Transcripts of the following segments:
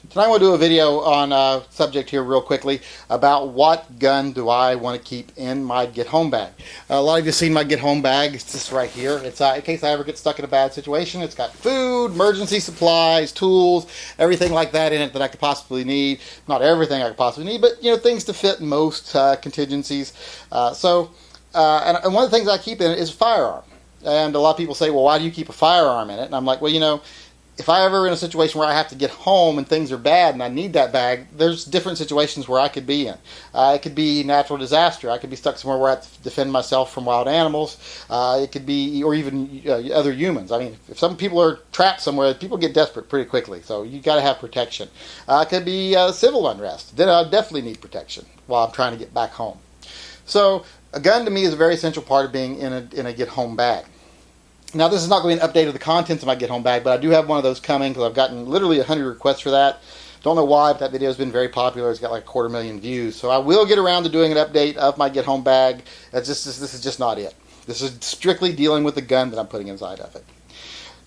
Tonight I want to do a video on a subject here real quickly about what gun do I want to keep in my get home bag. A lot of you have seen my get home bag. It's just right here. It's in case I ever get stuck in a bad situation. It's got food, emergency supplies, tools, everything like that in it that I could possibly need. Not everything I could possibly need, but things to fit most contingencies. And one of the things I keep in it is a firearm. And a lot of people say, well, why do you keep a firearm in it? And I'm like, well, if I ever in a situation where I have to get home and things are bad and I need that bag, there's different situations where I could be in. It could be natural disaster. I could be stuck somewhere where I have to defend myself from wild animals. It could be, or even other humans. I mean, if some people are trapped somewhere, people get desperate pretty quickly. So you got to have protection. It could be civil unrest. Then I definitely need protection while I'm trying to get back home. So a gun to me is a very essential part of being in a get home bag. Now, this is not going to be an update of the contents of my get home bag, but I do have one of those coming because I've gotten literally 100 requests for that. Don't know why, but that video has been very popular. It's got like 250,000 views. So I will get around to doing an update of my get home bag. This is just not it. This is strictly dealing with the gun that I'm putting inside of it.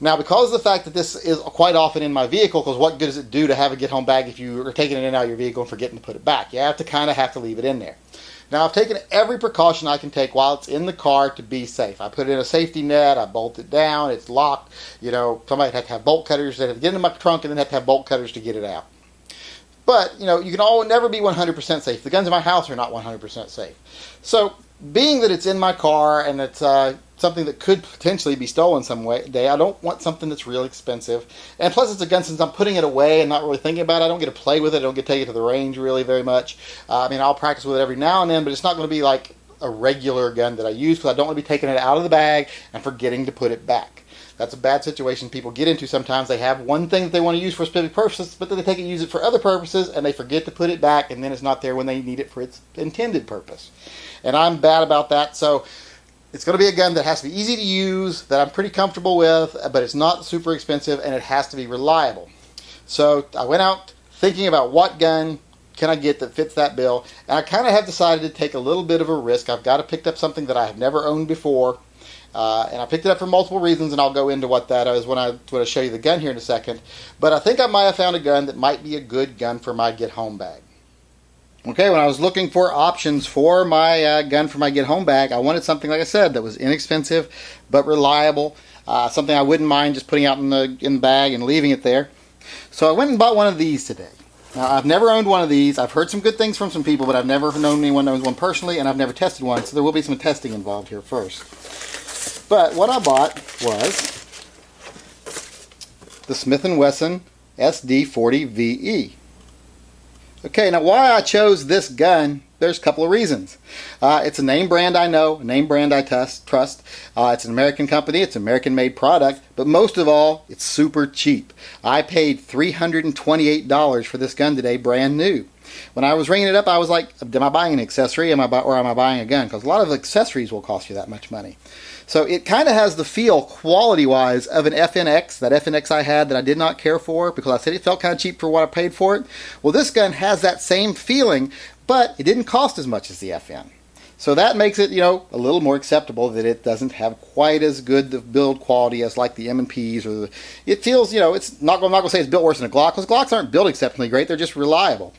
Now, because of the fact that this is quite often in my vehicle, because what good does it do to have a get home bag if you are taking it in and out of your vehicle and forgetting to put it back? You have to leave it in there. Now, I've taken every precaution I can take while it's in the car to be safe. I put it in a safety net, I bolt it down, it's locked. Somebody had to have bolt cutters, they had to get it in my trunk and then have to have bolt cutters to get it out. But, you can never be 100% safe. The guns in my house are not 100% safe. So, being that it's in my car and it's something that could potentially be stolen some day, I don't want something that's real expensive. And plus, it's a gun, since I'm putting it away and not really thinking about it, I don't get to play with it. I don't get to take it to the range really very much. I'll practice with it every now and then, but it's not going to be like a regular gun that I use because I don't want to be taking it out of the bag and forgetting to put it back. That's a bad situation people get into sometimes. They have one thing that they want to use for a specific purpose, but then they take it and use it for other purposes, and they forget to put it back, and then it's not there when they need it for its intended purpose. And I'm bad about that, so it's going to be a gun that has to be easy to use, that I'm pretty comfortable with, but it's not super expensive, and it has to be reliable. So I went out thinking about what gun can I get that fits that bill, and I kind of have decided to take a little bit of a risk. I've got to pick up something that I have never owned before. And I picked it up for multiple reasons, and I'll go into what that is when I show you the gun here in a second. But I think I might have found a gun that might be a good gun for my get home bag. Okay, when I was looking for options for my gun for my get home bag, I wanted something, like I said, that was inexpensive but reliable. Something I wouldn't mind just putting out in the bag and leaving it there. So I went and bought one of these today. Now, I've never owned one of these. I've heard some good things from some people, but I've never known anyone who owns one personally, and I've never tested one, so there will be some testing involved here first. But what I bought was the Smith & Wesson SD40VE. Okay, now why I chose this gun, there's a couple of reasons. It's a name brand I know, a name brand I trust. It's an American company, it's an American-made product, but most of all, it's super cheap. I paid $328 for this gun today, brand new. When I was ringing it up, I was like, am I buying an accessory or am I buying a gun? Because a lot of accessories will cost you that much money. So it kind of has the feel, quality-wise, of an FNX, that FNX I had that I did not care for because I said it felt kind of cheap for what I paid for it. Well, this gun has that same feeling, but it didn't cost as much as the FN. So that makes it, a little more acceptable that it doesn't have quite as good the build quality as like the M&Ps or it feels, it's not going to say it's built worse than a Glock because Glocks aren't built exceptionally great, they're just reliable.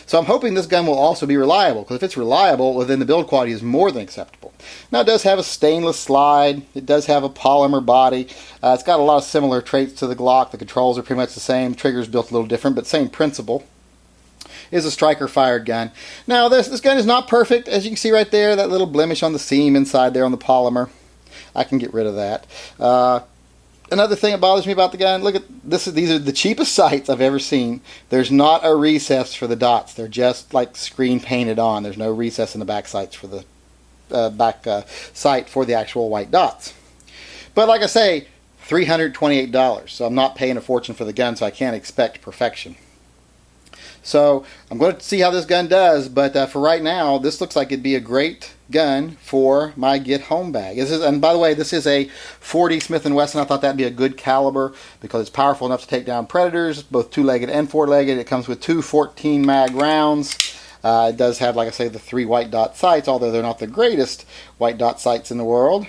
So I'm hoping this gun will also be reliable, because if it's reliable, well, then the build quality is more than acceptable. Now, it does have a stainless slide. It does have a polymer body. It's got a lot of similar traits to the Glock. The controls are pretty much the same. Trigger's built a little different, but same principle. Is a striker-fired gun. Now, this gun is not perfect. As you can see right there, that little blemish on the seam inside there on the polymer. I can get rid of that. Another thing that bothers me about the gun, look at this. These are the cheapest sights I've ever seen. There's not a recess for the dots. They're just like screen painted on. There's no recess in the back sights for the back sight for the actual white dots. But like I say, $328. So I'm not paying a fortune for the gun, so I can't expect perfection. So I'm going to see how this gun does, but for right now, this looks like it'd be a great gun for my get home bag. And by the way, this is a .40 Smith & Wesson. I thought that'd be a good caliber because it's powerful enough to take down predators, both two-legged and four-legged. It comes with two 14 mag rounds. It does have, like I say, the 3 white dot sights, although they're not the greatest white dot sights in the world.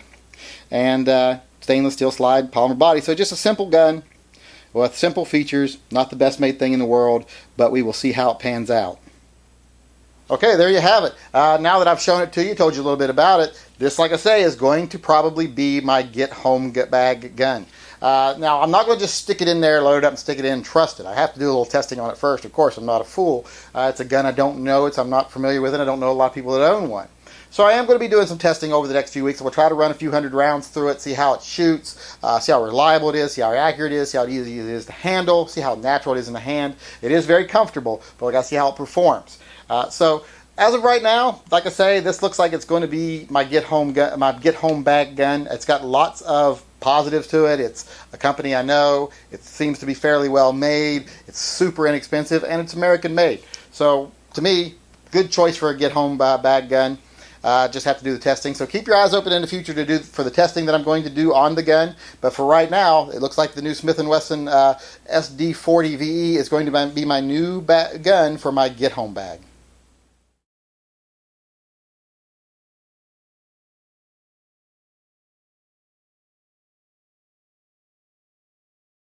And stainless steel slide, polymer body. So just a simple gun. with simple features, not the best made thing in the world, but we will see how it pans out. Okay, there you have it. Now that I've shown it to you, told you a little bit about it, this, like I say, is going to probably be my get home bag gun. Now, I'm not going to just stick it in there, load it up, and stick it in and trust it. I have to do a little testing on it first. Of course, I'm not a fool. It's a gun I don't know. I'm not familiar with it. I don't know a lot of people that own one. So I am going to be doing some testing over the next few weeks. We'll try to run a few hundred rounds through it, see how it shoots, see how reliable it is, see how accurate it is, see how easy it is to handle, see how natural it is in the hand. It is very comfortable, but we got to see how it performs. So as of right now, like I say, this looks like it's going to be my get home bag gun. It's got lots of positives to it. It's a company I know. It seems to be fairly well made. It's super inexpensive, and it's American made. So to me, good choice for a get home bag gun. Just have to do the testing. So keep your eyes open in the future for the testing that I'm going to do on the gun. But for right now, it looks like the new Smith & Wesson SD40 VE is going to be my new gun for my get home bag.